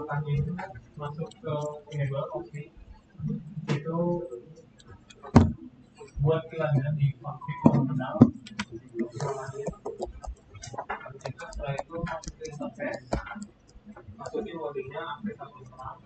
langkahnya itu masuk ke enable opsi itu buat kilanya di konfig terminal. Setelah itu masuk ke interface, masukin loadingnya aplikasi terang.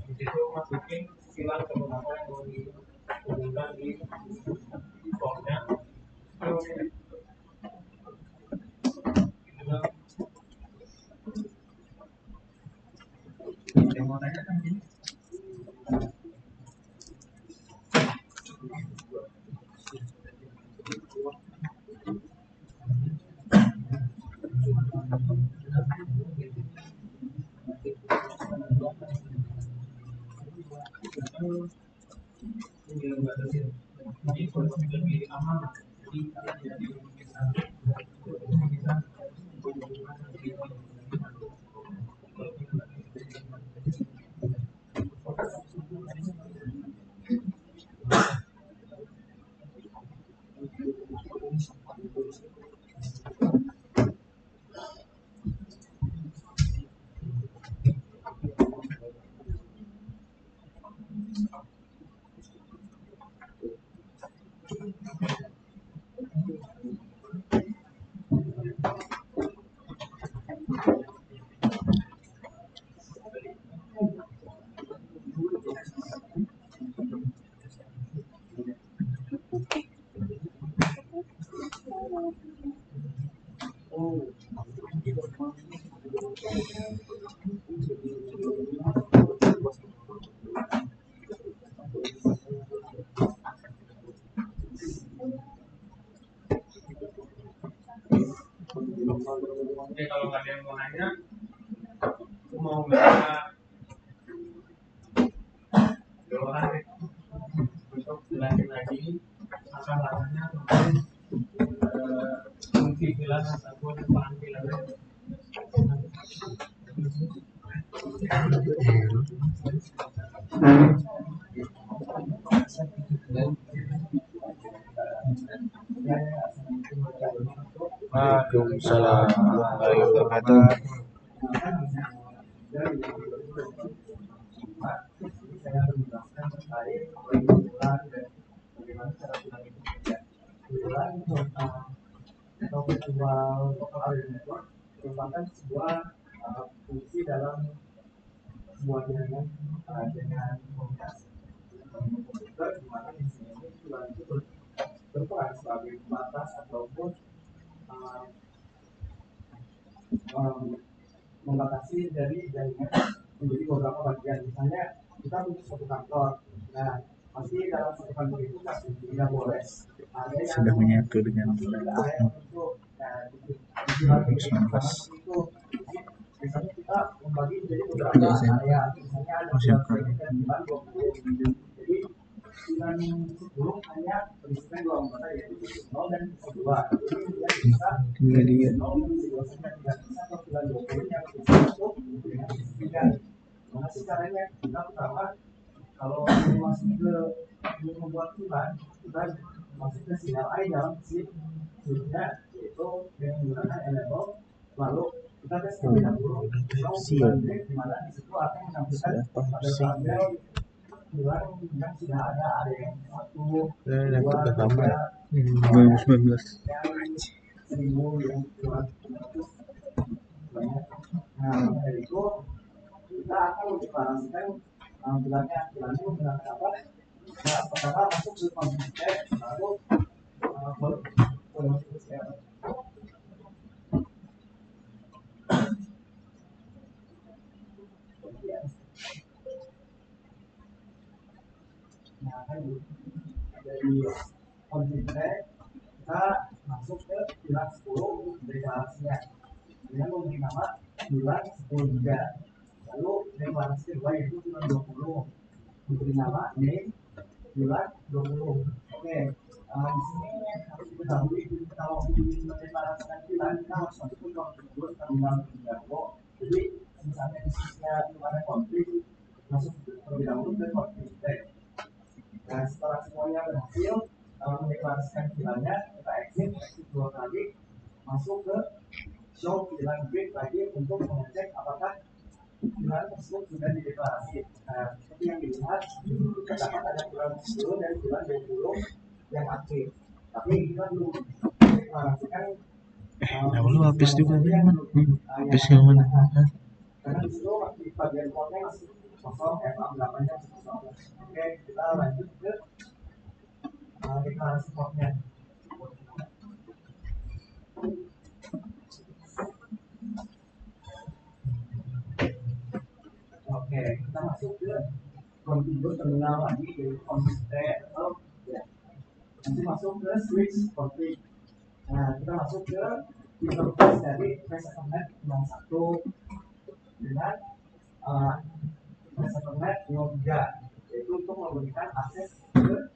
Di situ masukin kilang beberapa yang mau dihubungkan di portnya. Yang mau tanya kan ini? Jadi lebih aman. Oke, kalau nggak ada yang mau nanya, aku mau minta doa untuk jelasin lagi langkah-langkahnya tentang fungsi kilang ataupun peran kilangnya. Waalaikumsalam warahmatullahi wabarakatuh. Atau virtual local area network merupakan sebuah fungsi dalam sebuah jaringan komunikasi komputer di mana di sini tujuan itu berperan sebagai pembatas ataupun membatasi dari jaringan menjadi beberapa bagian. Misalnya kita punya suatu kantor, nah pasti dalam satu kantor itu pasti tidak boleh ada yang Sudah menyatu dengan laptopmu. itu misalnya kita membagi menjadi beberapa area, misalnya ada jadi 910 hanya berisikan 2 anggota yaitu 0 dan 2. Jadi bisa 0 dan 2 tidak bisa atau 920 yang untuk dengan 3. Nah, caranya kita pertama kalau masuk ke membuat kita masuk ke sinyal I dalam switch-nya yaitu dengan menggunakan enable, lalu kita tes terlebih dahulu di mana di situ akan menampilkan pada tabel bulan yang sudah ada yang 1, 2, 2019 1000 yang 200 banyak. Nah dari itu kita akan mendeklarasikan bulannya menggunakan apa? Nah, pertama masuk ke komputer lalu nah dari komputer kita masuk ke bulan 10 deklarasinya dengan memberi nama bulan 10 juga, lalu deklarasi kedua yaitu bulan 20 memberi nama name bulan 20. Oke, di sini harus diketahui kalau ingin mendeklarasikan bulan kita harus masuk ke konflik terminal terlebih dahulu. Jadi misalnya di sini ada konflik, masuk terlebih dahulu ke konflik. Nah setelah semuanya berhasil mendeklarasikan bulannya, kita exit 2 kali, masuk ke show bilang break lagi untuk mengecek apakah VLAN tersebut sudah dideklarasi. Nah, seperti yang dilihat, terdapat ada VLAN 10 dan VLAN 20 yang aktif. Tapi kita belum mendeklarasikan Dahulu habis juga kan? Habis yang mana? karena di situ di bagian portnya masih kosong, FA8 nya masih kosong. Oke, kita lanjut ke deklarasi portnya. Oke, kita masuk ke configure terminal lagi di config atau ya. Nanti masuk ke switch config. Nah, kita masuk ke interface dari Ethernet 01 dengan Ethernet 03, yaitu untuk memberikan akses ke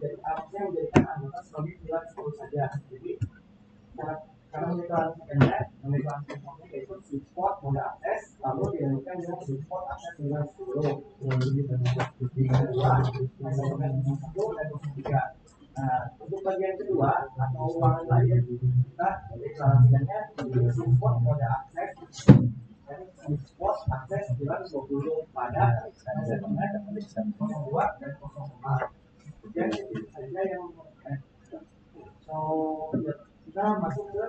menjadikan anggota sebagai VLAN 10 saja. Jadi karena mendeklarasikannya yaitu switch port mode akses, lalu dilanjutkan dengan switch port akses VLAN 10. Ethernet 01 dan 03. Nah, untuk bagian kedua atau ruangan lain, kita deklarasikannya di switch port mode akses dan switch port akses VLAN 20 pada Ethernet 02 dan 04. Dan itu saja yang kita masuk ke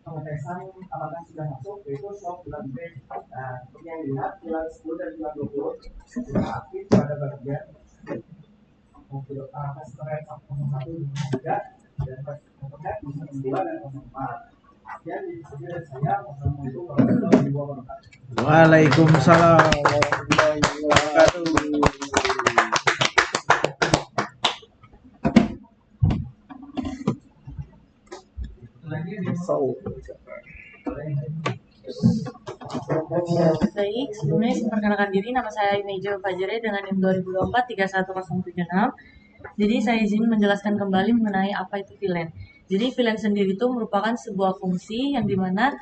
pengetesan apakah sudah masuk, yaitu show VLAN brief. Nah, seperti yang dilihat VLAN 10 dan VLAN 20 sudah aktif pada bagian customer 01 dan Ethernet 02 dan 04. Sekian dari saya. Wassalamualaikum warahmatullahi wabarakatuh. Waalaikumsalam warahmatullahi wabarakatuh. Baik, sebelumnya saya memperkenalkan diri, nama saya Imejo Fajre dengan NIM 2024-31076. Jadi saya izin menjelaskan kembali mengenai apa itu VLAN. Jadi VLAN sendiri itu merupakan sebuah fungsi yang dimana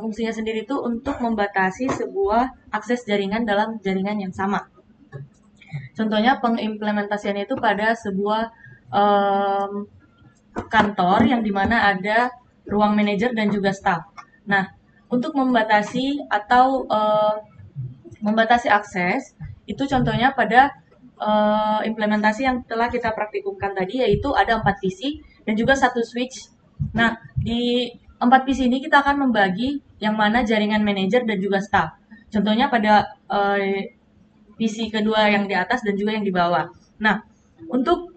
fungsinya sendiri itu untuk membatasi sebuah akses jaringan dalam jaringan yang sama. Contohnya pengimplementasiannya itu pada sebuah kantor yang dimana ada ruang manajer dan juga staff. Nah, untuk membatasi atau membatasi akses, itu contohnya pada implementasi yang telah kita praktikumkan tadi, yaitu ada 4 PC dan juga 1 switch. Nah, di 4 PC ini kita akan membagi yang mana jaringan manajer dan juga staff. Contohnya pada PC kedua yang di atas dan juga yang di bawah. Nah, untuk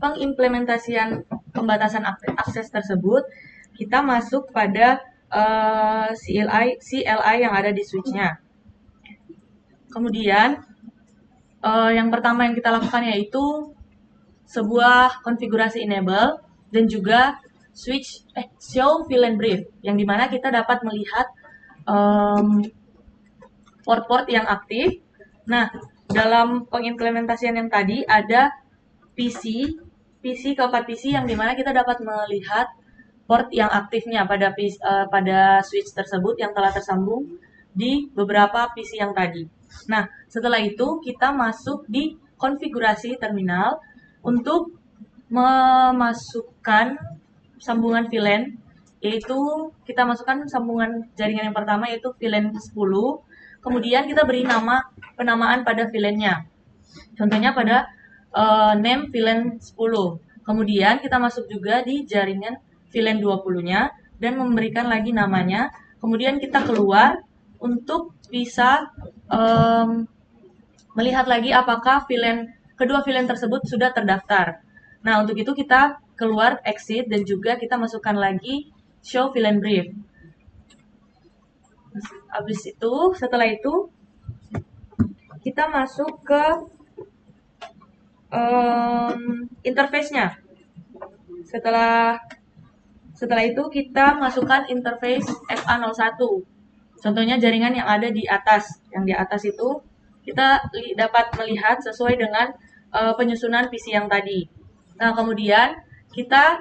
pengimplementasian pembatasan akses tersebut, kita masuk pada CLI yang ada di switch-nya. Kemudian yang pertama yang kita lakukan yaitu sebuah konfigurasi enable dan juga show VLAN brief, yang dimana kita dapat melihat port-port yang aktif. Nah, dalam pengimplementasian yang tadi ada PC keempat PC yang dimana kita dapat melihat port yang aktifnya pada switch tersebut yang telah tersambung di beberapa PC yang tadi. Nah, setelah itu kita masuk di konfigurasi terminal untuk memasukkan sambungan VLAN, yaitu kita masukkan sambungan jaringan yang pertama yaitu VLAN 10. Kemudian kita beri penamaan pada VLAN-nya. Contohnya pada name VLAN 10. Kemudian kita masuk juga di jaringan VLAN 20-nya dan memberikan lagi namanya. Kemudian kita keluar untuk bisa melihat lagi apakah kedua VLAN tersebut sudah terdaftar. Nah, untuk itu kita keluar exit dan juga kita masukkan lagi show VLAN brief. Setelah itu kita masuk ke interface-nya. Setelah itu kita masukkan interface FA01. Contohnya jaringan yang ada di atas. Yang di atas itu kita dapat melihat sesuai dengan penyusunan PC yang tadi. Nah, kemudian kita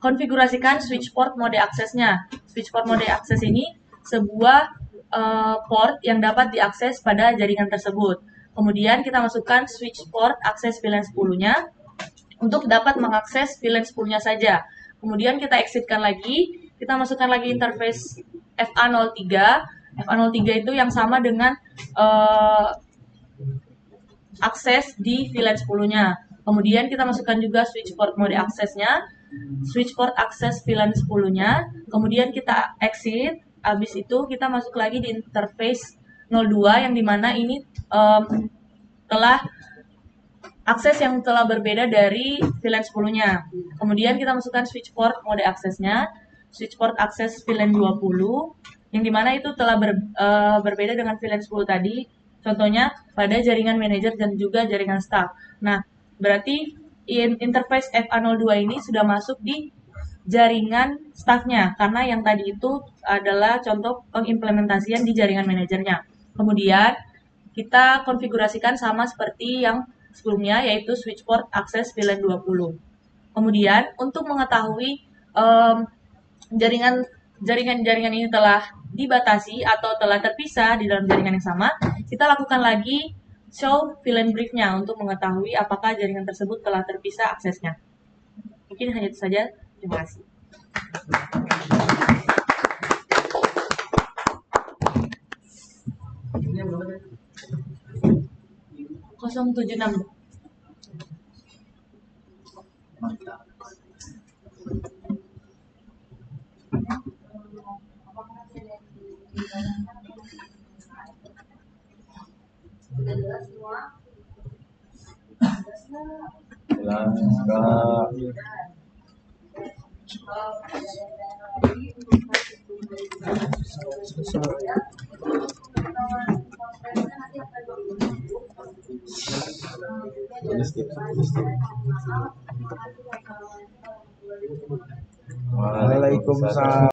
konfigurasikan switch port mode aksesnya. Switch port mode akses ini sebuah port yang dapat diakses pada jaringan tersebut. Kemudian kita masukkan switch port akses VLAN 10-nya untuk dapat mengakses VLAN 10-nya saja. Kemudian kita exitkan lagi, kita masukkan lagi interface FA03. FA03 itu yang sama dengan akses di VLAN 10-nya. Kemudian kita masukkan juga switch port mode aksesnya, switch port akses VLAN 10-nya. Kemudian kita exit. Habis itu kita masuk lagi di interface 02 yang dimana ini telah akses yang telah berbeda dari VLAN 10-nya. Kemudian kita masukkan switch port mode aksesnya, switch port akses VLAN 20 yang dimana itu telah berbeda dengan VLAN 10 tadi. Contohnya pada jaringan manager dan juga jaringan staff. Nah, berarti interface FA02 ini sudah masuk di jaringan staffnya, karena yang tadi itu adalah contoh pengimplementasian di jaringan manajernya. Kemudian kita konfigurasikan sama seperti yang sebelumnya, yaitu switch port akses VLAN 20. Kemudian untuk mengetahui jaringan ini telah dibatasi atau telah terpisah di dalam jaringan yang sama, kita lakukan lagi show VLAN brief-nya untuk mengetahui apakah jaringan tersebut telah terpisah aksesnya. Mungkin hanya itu saja. Terima kasih. 076. Sudah jelas semua? Jelas, Kak. Waalaikumsalam.